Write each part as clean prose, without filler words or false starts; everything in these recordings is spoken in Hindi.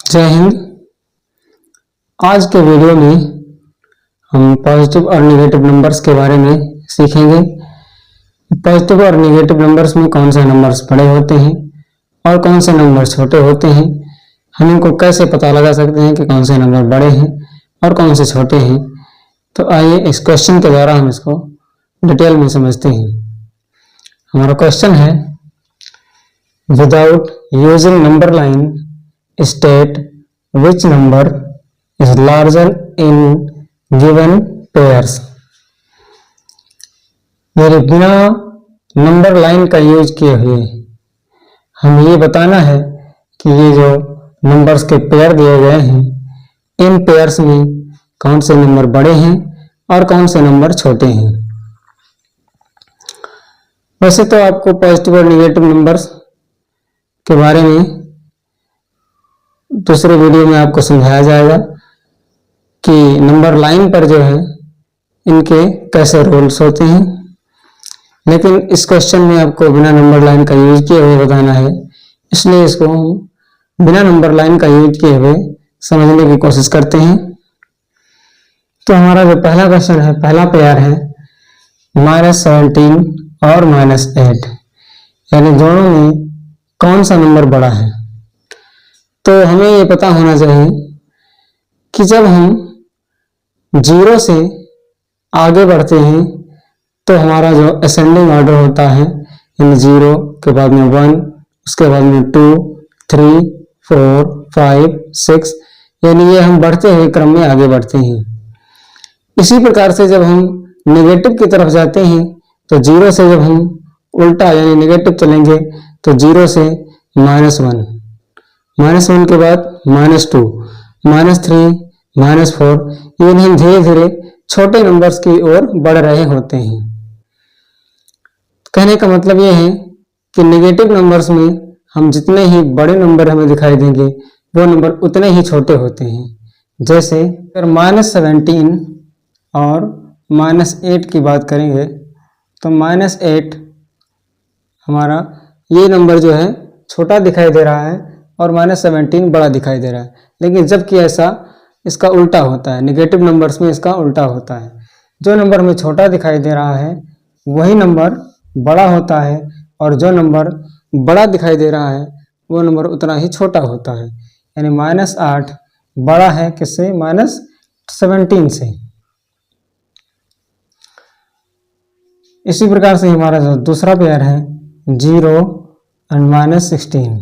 जय हिंद। आज के वीडियो में हम पॉजिटिव और नेगेटिव नंबर्स के बारे में सीखेंगे। पॉजिटिव और नेगेटिव नंबर्स में कौन से नंबर्स बड़े होते हैं और कौन से नंबर छोटे होते हैं, हम इनको कैसे पता लगा सकते हैं कि कौन से नंबर बड़े हैं और कौन से छोटे हैं। तो आइए इस क्वेश्चन के द्वारा हम इसको डिटेल में समझते हैं। हमारा क्वेश्चन है, without using number line state which number is larger in given pairs। यानी बिना नंबर लाइन का यूज किए हुए हम ये बताना है कि ये जो नंबर्स के पेयर दिए गए हैं, इन पेयर्स में कौन से नंबर बड़े हैं और कौन से नंबर छोटे हैं। वैसे तो आपको पॉजिटिव और नेगेटिव नंबर्स के बारे में दूसरे वीडियो में आपको समझाया जाएगा कि नंबर लाइन पर जो है इनके कैसे रूल्स होते हैं, लेकिन इस क्वेश्चन में आपको बिना नंबर लाइन का यूज किए हुए बताना है, इसलिए इसको हम बिना नंबर लाइन का यूज किए हुए समझने की कोशिश करते हैं। तो हमारा जो पहला क्वेश्चन है, पहला पेयर है -17 और -8, यानी दोनों में कौन सा नंबर बड़ा है। तो हमें ये पता होना चाहिए कि जब हम 0 से आगे बढ़ते हैं तो हमारा जो असेंडिंग ऑर्डर होता है, इन 0 के बाद में 1, उसके बाद में 2, 3, 4, 5, 6, यानी ये हम बढ़ते हुए क्रम में आगे बढ़ते हैं। इसी प्रकार से जब हम नेगेटिव की तरफ जाते हैं तो 0 से जब हम उल्टा यानी नेगेटिव चलेंगे तो 0 से -1, -1 के बाद -2, -3, -4, ये हम धीरे धीरे छोटे नंबर्स की ओर बढ़ रहे होते हैं। कहने का मतलब ये है कि नेगेटिव नंबर्स में हम जितने ही बड़े नंबर हमें दिखाई देंगे वो नंबर उतने ही छोटे होते हैं। जैसे अगर -17 और -8 की बात करेंगे तो -8 हमारा ये नंबर जो है छोटा दिखाई दे रहा है और -17 बड़ा दिखाई दे रहा है, लेकिन जबकि ऐसा इसका उल्टा होता है। नेगेटिव नंबर्स में इसका उल्टा होता है। जो नंबर हमें छोटा दिखाई दे रहा है वही नंबर बड़ा होता है और जो नंबर बड़ा दिखाई दे रहा है वो नंबर उतना ही छोटा होता है। यानी -8 बड़ा है किससे? -17 से। इसी प्रकार से हमारा जो दूसरा पेयर है 0 और -16।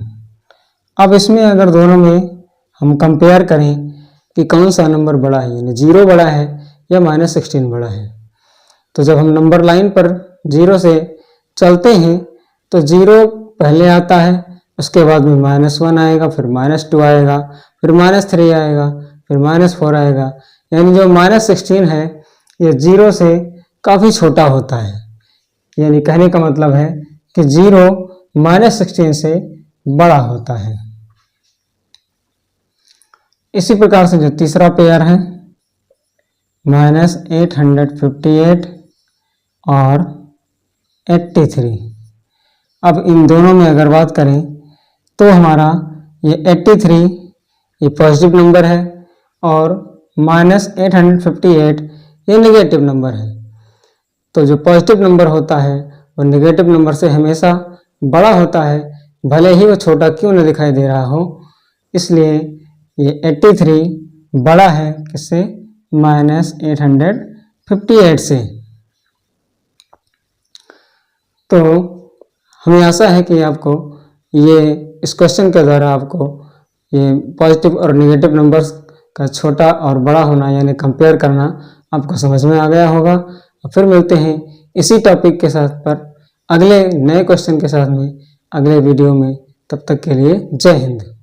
अब इसमें अगर दोनों में हम कंपेयर करें कि कौन सा नंबर बड़ा है, यानी 0 बड़ा है या -16 बड़ा है, तो जब हम नंबर लाइन पर 0 से चलते हैं तो 0 पहले आता है, उसके बाद में -1 आएगा, फिर -2 आएगा, फिर -3 आएगा, फिर -4 आएगा। यानी जो -16 है ये 0 से काफ़ी छोटा होता है। यानी कहने का मतलब है कि 0 -16 से बड़ा होता है। इसी प्रकार से जो तीसरा पेयर है -858 और 83। अब इन दोनों में अगर बात करें तो हमारा ये 83 ये पॉजिटिव नंबर है और -858 ये नेगेटिव नंबर है। तो जो पॉजिटिव नंबर होता है वो नेगेटिव नंबर से हमेशा बड़ा होता है, भले ही वो छोटा क्यों न दिखाई दे रहा हो। इसलिए ये 83 बड़ा है किससे? -858 से। तो हमें आशा है कि आपको ये इस क्वेश्चन के द्वारा आपको ये पॉजिटिव और नेगेटिव नंबर्स का छोटा और बड़ा होना यानी कंपेयर करना आपको समझ में आ गया होगा। फिर मिलते हैं इसी टॉपिक के साथ पर अगले नए क्वेश्चन के साथ में अगले वीडियो में। तब तक के लिए जय हिंद।